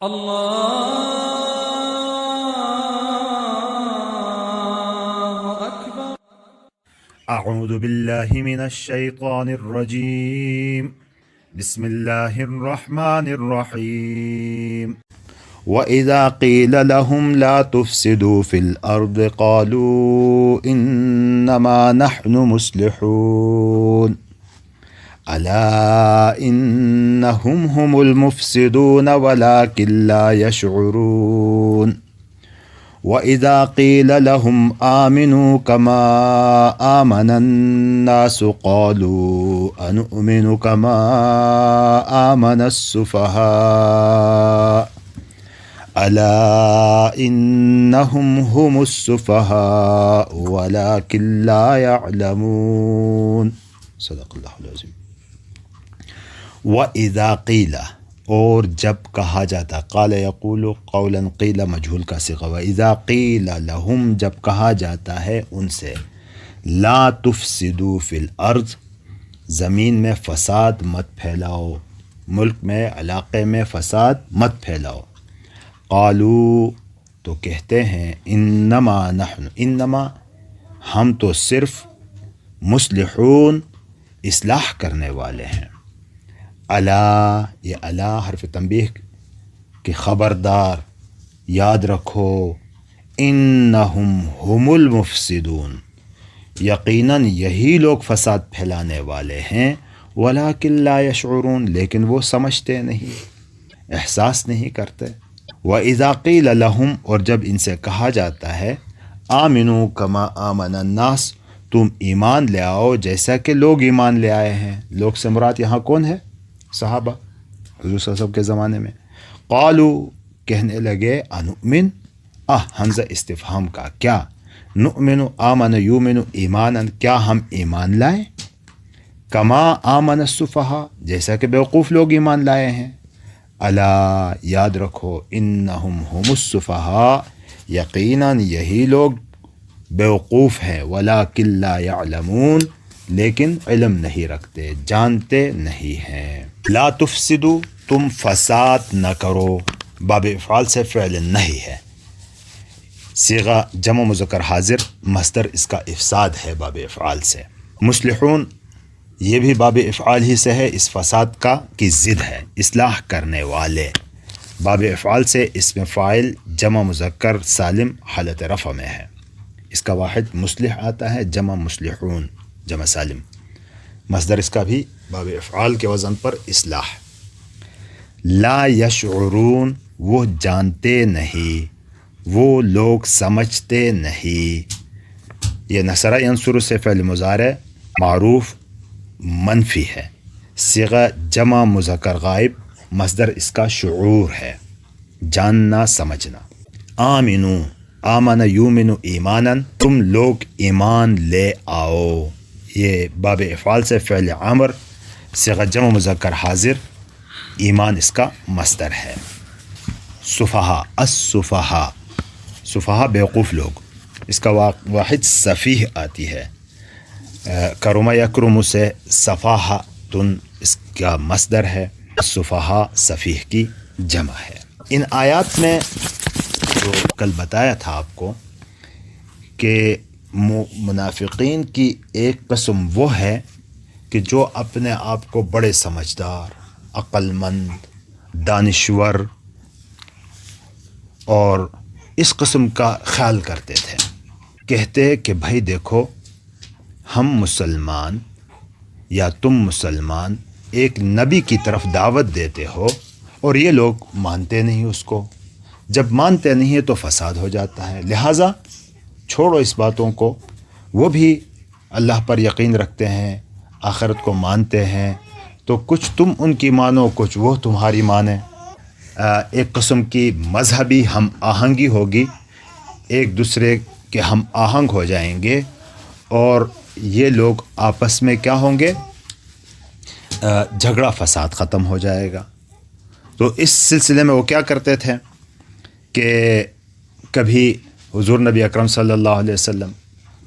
الله أكبر. أعوذ بالله من الشيطان الرجيم. بسم الله الرحمن الرحيم. وإذا قيل لهم لا تفسدوا في الأرض قالوا إنما نحن مصلحون ألا إنهم هم المفسدون ولكن لا يشعرون وإذا قيل لهم آمنوا كما آمن الناس قالوا أنؤمن كما آمن السفهاء ألا إنهم هم السفهاء ولكن لا يعلمون صدق اللہ العظیم. وَإِذَا قِيلَ اور جب کہا جاتا، قال یقول قولا قیل مجہول کا صیغہ، وَإِذَا قِيلَ لَهُمْ جب کہا جاتا ہے ان سے، لا تفسدوا فی الارض زمین میں فساد مت پھیلاؤ، ملک میں علاقے میں فساد مت پھیلاؤ، قالوا تو کہتے ہیں، انما نحن انما ہم تو صرف مصلحون اصلاح کرنے والے ہیں، الا یہ الا حرف تنبیہ کہ خبردار یاد رکھو، انہم ہم المفسدون یقیناً یہی لوگ فساد پھیلانے والے ہیں، ولکن لا یشعرون لیکن وہ سمجھتے نہیں، احساس نہیں کرتے. وَإِذَا قِيلَ لَهُمْ اور جب ان سے کہا جاتا ہے، آمنوا کما آمن الناس تم ایمان لے آؤ جیسا کہ لوگ ایمان لے آئے ہیں. لوگ سے مراد یہاں کون ہے؟ صحابہ حضور صلی اللہ علیہ وسلم کے زمانے میں. قالوا کہنے لگے، انؤمن حمزہ استفہام کا، کیا نؤمن آمن یومن ایمانا کیا ہم ایمان لائیں، کما آمن السفہاء جیسا کہ بیوقوف لوگ ایمان لائے ہیں. الا یاد رکھو، انہم ہم السفہاء یقیناً یہی لوگ بیوقوف ہیں، ولکن لا یعلمون لیکن علم نہیں رکھتے، جانتے نہیں ہیں. لا تفسدو تم فساد نہ کرو، باب افعال سے فعل نہیں ہے، صیغہ جمع مذکر حاضر، مصدر اس کا افساد ہے باب افعال سے. مصلحون یہ بھی باب افعال ہی سے ہے، اس فساد کا کی ضد ہے، اصلاح کرنے والے. باب افعال سے اسم فاعل جمع مذکر سالم حالت رفع میں ہے، اس کا واحد مصلح آتا ہے، جمع مصلحون جمع سالم. مصدر اس کا بھی باب افعال کے وزن پر اصلاح. لا یشعرون وہ جانتے نہیں، وہ لوگ سمجھتے نہیں. یہ نصر ینصر سے فعل مضارع معروف منفی ہے، صیغہ جمع مذکر غائب، مصدر اس کا شعور ہے، جاننا سمجھنا. آمنو آمن یومن ایمانا تم لوگ ایمان لے آؤ، یہ باب افعال سے فعل عامر، صیغہ جمع مذکر حاضر، ایمان اس کا مصدر ہے. سفہاء السفہاء سفہاء بیوقوف لوگ، اس کا واحد سفیہ آتی ہے. کرم یکرم سے سفاہۃن اس کا مصدر ہے، السفہاء سفیہ کی جمع ہے. ان آیات میں جو کل بتایا تھا آپ کو کہ منافقین کی ایک قسم وہ ہے کہ جو اپنے آپ کو بڑے سمجھدار، عقل مند، دانشور اور اس قسم کا خیال کرتے تھے. کہتے کہ بھائی دیکھو، ہم مسلمان یا تم مسلمان ایک نبی کی طرف دعوت دیتے ہو اور یہ لوگ مانتے نہیں اس کو، جب مانتے نہیں ہیں تو فساد ہو جاتا ہے، لہٰذا چھوڑو اس باتوں کو. وہ بھی اللہ پر یقین رکھتے ہیں، آخرت کو مانتے ہیں، تو کچھ تم ان کی مانو، کچھ وہ تمہاری مانیں. ایک قسم کی مذہبی ہم آہنگی ہوگی، ایک دوسرے کے ہم آہنگ ہو جائیں گے، اور یہ لوگ آپس میں کیا ہوں گے، جھگڑا فساد ختم ہو جائے گا. تو اس سلسلے میں وہ کیا کرتے تھے کہ کبھی حضور نبی اکرم صلی اللہ علیہ وسلم،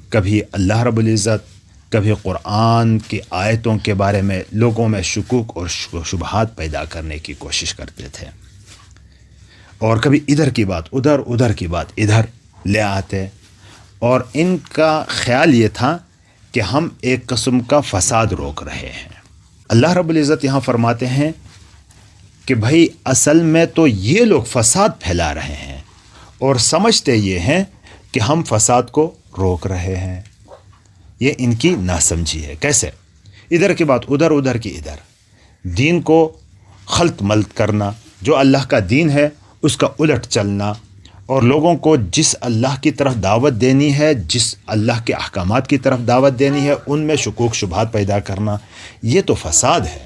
کبھی اللہ رب العزت، کبھی قرآن کی آیتوں کے بارے میں لوگوں میں شکوک اور شبہات پیدا کرنے کی کوشش کرتے تھے. اور کبھی ادھر کی بات ادھر، ادھر کی بات ادھر لے آتے، اور ان کا خیال یہ تھا کہ ہم ایک قسم کا فساد روک رہے ہیں۔ اللہ رب العزت یہاں فرماتے ہیں کہ بھائی اصل میں تو یہ لوگ فساد پھیلا رہے ہیں اور سمجھتے یہ ہیں کہ ہم فساد کو روک رہے ہیں۔ یہ ان کی ناسمجھی ہے۔ کیسے؟ ادھر کی بات ادھر، ادھر کی ادھر، دین کو خلط ملط کرنا، جو اللہ کا دین ہے اس کا الٹ چلنا، اور لوگوں کو جس اللہ کی طرف دعوت دینی ہے، جس اللہ کے احکامات کی طرف دعوت دینی ہے، ان میں شکوک شبہات پیدا کرنا، یہ تو فساد ہے۔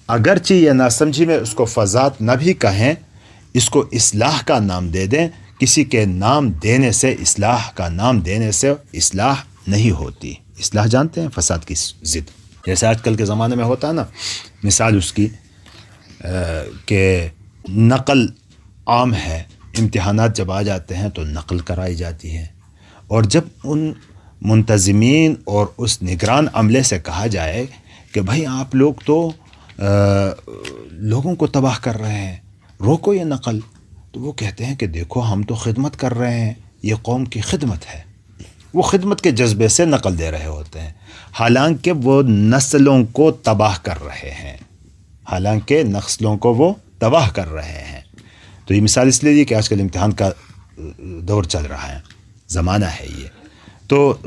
اگرچہ یہ ناسمجھی میں اس کو فساد نہ بھی کہیں، اس کو اصلاح کا نام دے دیں، کسی کے نام دینے سے، اصلاح کا نام دینے سے اصلاح نہیں ہوتی۔ اصلاح جانتے ہیں؟ فساد کی ضد، جیسے آج کل کے زمانے میں ہوتا ہے نا، مثال اس کی کہ نقل عام ہے، امتحانات جب آ جاتے ہیں تو نقل کرائی جاتی ہے، اور جب ان منتظمین اور اس نگران عملے سے کہا جائے کہ بھائی آپ لوگ تو لوگوں کو تباہ کر رہے ہیں، روکو یہ نقل، تو وہ کہتے ہیں کہ دیکھو ہم تو خدمت کر رہے ہیں، یہ قوم کی خدمت ہے۔ وہ خدمت کے جذبے سے نقل دے رہے ہوتے ہیں، حالانکہ وہ نسلوں کو تباہ کر رہے ہیں، حالانکہ نسلوں کو وہ تباہ کر رہے ہیں۔ تو یہ مثال اس لیے دی کہ آج کل امتحان کا دور چل رہا ہے، زمانہ ہے یہ، تو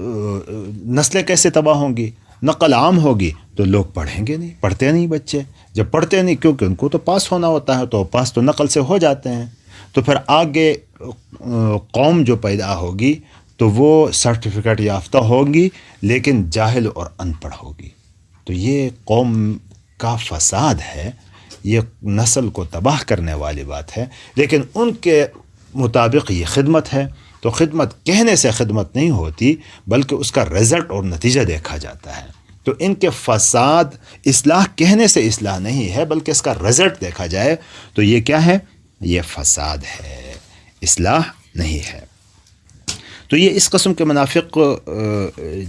نسلیں کیسے تباہ ہوں گی؟ نقل عام ہوگی تو لوگ پڑھیں گے نہیں، پڑھتے نہیں بچے، جب پڑھتے نہیں کیونکہ ان کو تو پاس ہونا ہوتا ہے، تو پاس تو نقل سے ہو جاتے ہیں، تو پھر آگے قوم جو پیدا ہوگی تو وہ سرٹیفکیٹ یافتہ ہوگی لیکن جاہل اور ان پڑھ ہوگی۔ تو یہ قوم کا فساد ہے، یہ نسل کو تباہ کرنے والی بات ہے، لیکن ان کے مطابق یہ خدمت ہے۔ تو خدمت کہنے سے خدمت نہیں ہوتی، بلکہ اس کا رزلٹ اور نتیجہ دیکھا جاتا ہے۔ تو ان کے فساد اصلاح کہنے سے اصلاح نہیں ہے، بلکہ اس کا رزلٹ دیکھا جائے تو یہ کیا ہے؟ یہ فساد ہے، اصلاح نہیں ہے۔ تو یہ اس قسم کے منافق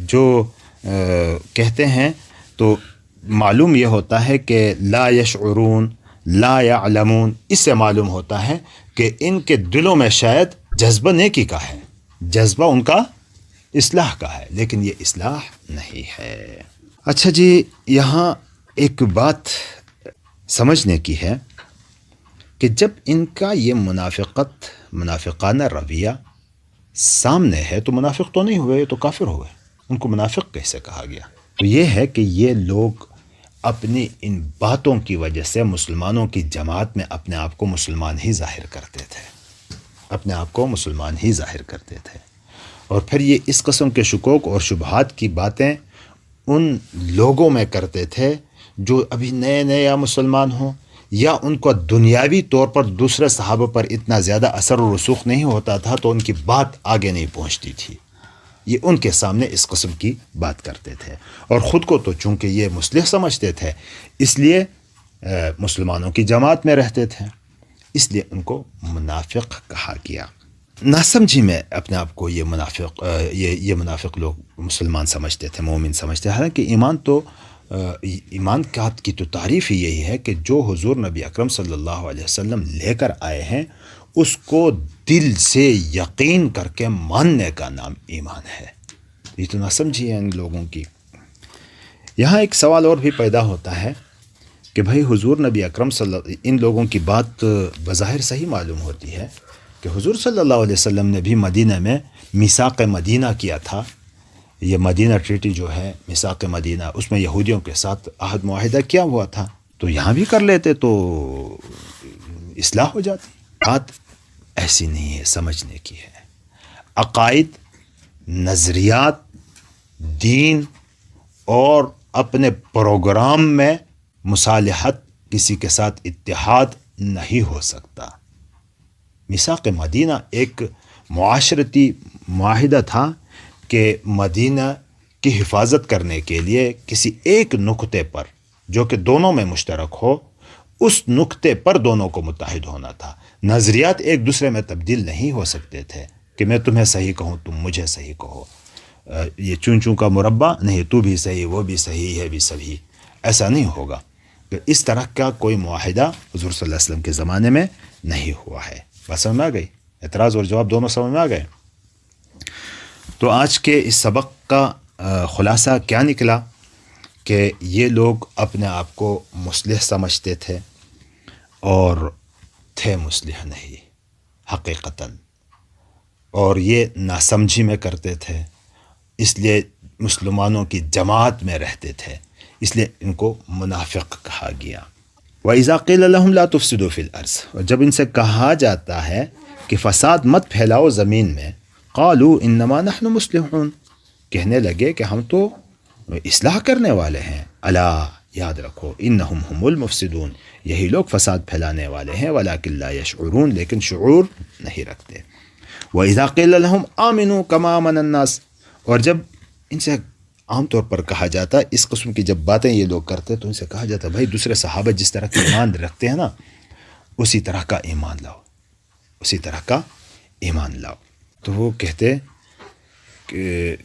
جو کہتے ہیں، تو معلوم یہ ہوتا ہے کہ لا یشعرون لا یعلمون، اس سے معلوم ہوتا ہے کہ ان کے دلوں میں شاید جذبہ نیکی کا ہے، جذبہ ان کا اصلاح کا ہے، لیکن یہ اصلاح نہیں ہے۔ اچھا جی، یہاں ایک بات سمجھنے کی ہے کہ جب ان کا یہ منافقانہ رویہ سامنے ہے تو منافق تو نہیں ہوئے، یہ تو کافر ہوئے، ان کو منافق کیسے کہا گیا؟ تو یہ ہے کہ یہ لوگ اپنی ان باتوں کی وجہ سے مسلمانوں کی جماعت میں اپنے آپ کو مسلمان ہی ظاہر کرتے تھے، اپنے آپ کو مسلمان ہی ظاہر کرتے تھے، اور پھر یہ اس قسم کے شکوک اور شبہات کی باتیں ان لوگوں میں کرتے تھے جو ابھی نئے نئے یا مسلمان ہوں، یا ان کو دنیاوی طور پر دوسرے صحابہ پر اتنا زیادہ اثر و رسوخ نہیں ہوتا تھا، تو ان کی بات آگے نہیں پہنچتی تھی، یہ ان کے سامنے اس قسم کی بات کرتے تھے، اور خود کو تو چونکہ یہ مصلح سمجھتے تھے اس لیے مسلمانوں کی جماعت میں رہتے تھے، اس لیے ان کو منافق کہا گیا۔ ناسمجھی میں اپنے آپ کو یہ منافق لوگ مسلمان سمجھتے تھے، مومن سمجھتے تھے، حالانکہ ایمان کی تو تعریف ہی یہی ہے کہ جو حضور نبی اکرم صلی اللہ علیہ وسلم لے کر آئے ہیں اس کو دل سے یقین کر کے ماننے کا نام ایمان ہے۔ یہ تو ناسمجھی ہے ان لوگوں کی۔ یہاں ایک سوال اور بھی پیدا ہوتا ہے کہ بھائی حضور نبی اکرم ان لوگوں کی بات بظاہر صحیح معلوم ہوتی ہے کہ حضور صلی اللہ علیہ وسلم نے بھی مدینہ میں میثاق مدینہ کیا تھا، یہ مدینہ ٹریٹی جو ہے میثاق مدینہ، اس میں یہودیوں کے ساتھ عہد معاہدہ کیا ہوا تھا، تو یہاں بھی کر لیتے تو اصلاح ہو جاتی۔ بات ایسی نہیں ہے، سمجھنے کی ہے۔ عقائد، نظریات، دین اور اپنے پروگرام میں مصالحت، کسی کے ساتھ اتحاد نہیں ہو سکتا۔ میثاق مدینہ ایک معاشرتی معاہدہ تھا کہ مدینہ کی حفاظت کرنے کے لیے کسی ایک نقطے پر جو کہ دونوں میں مشترک ہو، اس نقطے پر دونوں کو متحد ہونا تھا۔ نظریات ایک دوسرے میں تبدیل نہیں ہو سکتے تھے کہ میں تمہیں صحیح کہوں تم مجھے صحیح کہو، یہ چون چون کا مربع نہیں، تو بھی صحیح وہ بھی صحیح ہے بھی صحیح، ایسا نہیں ہوگا۔ تو اس طرح کا کوئی معاہدہ حضور صلی اللہ علیہ وسلم کے زمانے میں نہیں ہوا ہے. بات سمجھ میں آ گئی؟ اعتراض اور جواب دونوں سمجھ میں آ گئے. تو آج کے اس سبق کا خلاصہ کیا نکلا کہ یہ لوگ اپنے آپ کو مصلح سمجھتے تھے اور تھے مصلح نہیں حقیقتاً، اور یہ ناسمجھی میں کرتے تھے، اس لیے مسلمانوں کی جماعت میں رہتے تھے، اس لیے ان کو منافق کہا گیا. وَإِذَا قِيلَ لَهُمْ لَا تُفْسِدُوا فِي الْأَرْضِ، اور جب ان سے کہا جاتا ہے کہ فساد مت پھیلاؤ زمین میں، قَالُوا إِنَّمَا نَحْنُ مُصْلِحُونَ، کہنے لگے کہ ہم تو اصلاح کرنے والے ہیں. الا، یاد رکھو، انہم هم المفسدون، یہی لوگ فساد پھیلانے والے ہیں، ولکن لا یشعرون، لیکن شعور نہیں رکھتے. وَإِذَا قِيلَ لَهُمْ آمِنُوا كَمَا آمَنَ النَّاسُ، اور جب ان سے عام طور پر کہا جاتا ہے، اس قسم کی جب باتیں یہ لوگ کرتے تو ان سے کہا جاتا ہے بھائی دوسرے صحابہ جس طرح کا ایمان رکھتے ہیں نا، اسی طرح کا ایمان لاؤ، اسی طرح کا ایمان لاؤ. تو وہ کہتے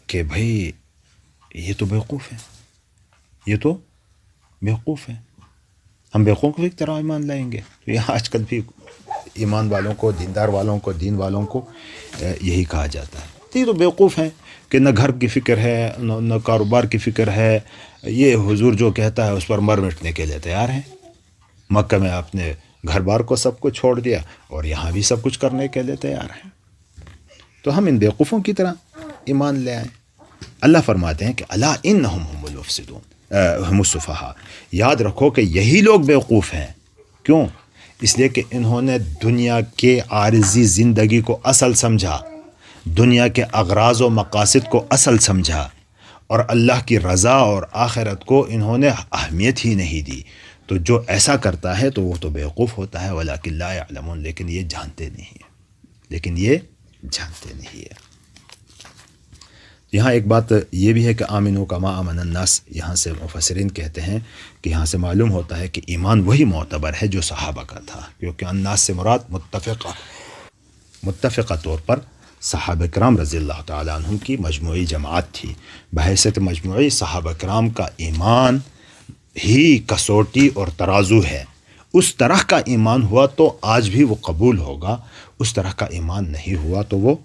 کہ بھائی یہ تو بیوقوف ہے، یہ تو بیوقوف ہے، ہم بیوقوف کی طرح ایمان لائیں گے. تو یہاں آج کل بھی ایمان والوں کو، دیندار والوں کو، دین والوں کو یہی کہا جاتا ہے یہ تو بیوقوف ہیں کہ نہ گھر کی فکر ہے، نہ کاروبار کی فکر ہے، یہ حضور جو کہتا ہے اس پر مر مٹنے کے لیے تیار ہیں. مکہ میں اپنے گھر بار کو سب کچھ چھوڑ دیا اور یہاں بھی سب کچھ کرنے کے لیے تیار ہیں. تو ہم ان بیوقوفوں کی طرح ایمان لے آئیں. اللہ فرماتے ہیں کہ الا انہم هم المفسدون هم السفہاء، یاد رکھو کہ یہی لوگ بیوقوف ہیں. کیوں؟ اس لیے کہ انہوں نے دنیا کے عارضی زندگی کو اصل سمجھا، دنیا کے اغراض و مقاصد کو اصل سمجھا، اور اللہ کی رضا اور آخرت کو انہوں نے اہمیت ہی نہیں دی. تو جو ایسا کرتا ہے تو وہ تو بیوقوف ہوتا ہے. ولکن لا یعلمون، لیکن یہ جانتے نہیں ہیں، لیکن یہ جانتے نہیں ہیں. یہاں ایک بات یہ بھی ہے کہ آمنوا کما آمن الناس، یہاں سے مفسرین کہتے ہیں کہ یہاں سے معلوم ہوتا ہے کہ ایمان وہی معتبر ہے جو صحابہ کا تھا، کیونکہ الناس سے مراد متفقہ طور پر صحابہ کرام رضی اللہ تعالیٰ عنہم کی مجموعی جماعت تھی. بحیثیت مجموعی صحابہ کرام کا ایمان ہی کسوٹی اور ترازو ہے. اس طرح کا ایمان ہوا تو آج بھی وہ قبول ہوگا، اس طرح کا ایمان نہیں ہوا تو وہ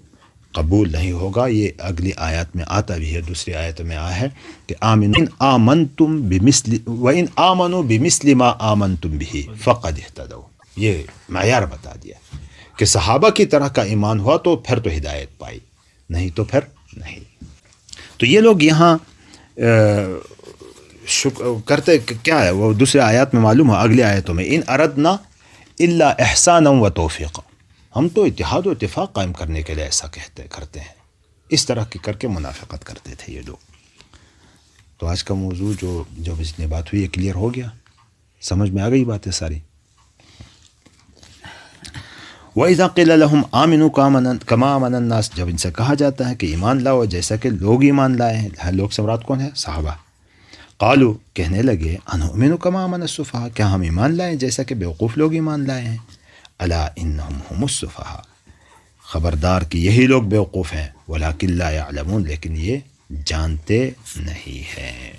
قبول نہیں ہوگا. یہ اگلی آیات میں آتا بھی ہے، دوسری آیت میں آیا ہے کہ آمنتم بمثل وَإِنْ آمنوا بمثل ما آمنتم به فقد اهتدوا. یہ معیار بتا دیا کہ صحابہ کی طرح کا ایمان ہوا تو پھر تو ہدایت پائی، نہیں تو پھر نہیں. تو یہ لوگ یہاں کرتے کیا ہے، وہ دوسرے آیات میں معلوم ہے، اگلی آیتوں میں ان اردنا الا احسانا و توفیقا، ہم تو اتحاد و اتفاق قائم کرنے کے لیے ایسا کرتے ہیں. اس طرح کی کر کے منافقت کرتے تھے یہ لوگ. تو آج کا موضوع جو اتنی بات ہوئی یہ کلیئر ہو گیا، سمجھ میں آ گئی باتیں ساری. وَإِذَا قِيلَ لَهُمْ آمِنُوا كَمَا آمَنَ النَّاسُ، جب ان سے کہا جاتا ہے کہ ایمان لاؤ جیسا کہ لوگ ایمان لائے ہیں. لوگ سے مراد کون ہے؟ صحابہ. قالوا، کہنے لگے، انؤمن كما آمن السفہاء، کیا ہم ایمان لائیں جیسا کہ بیوقوف لوگ ایمان لائے ہیں. الا انہم هم السفہاء، خبردار کہ یہی لوگ بیوقوف ہیں. ولکن لا یعلمون، لیکن یہ جانتے نہیں ہیں.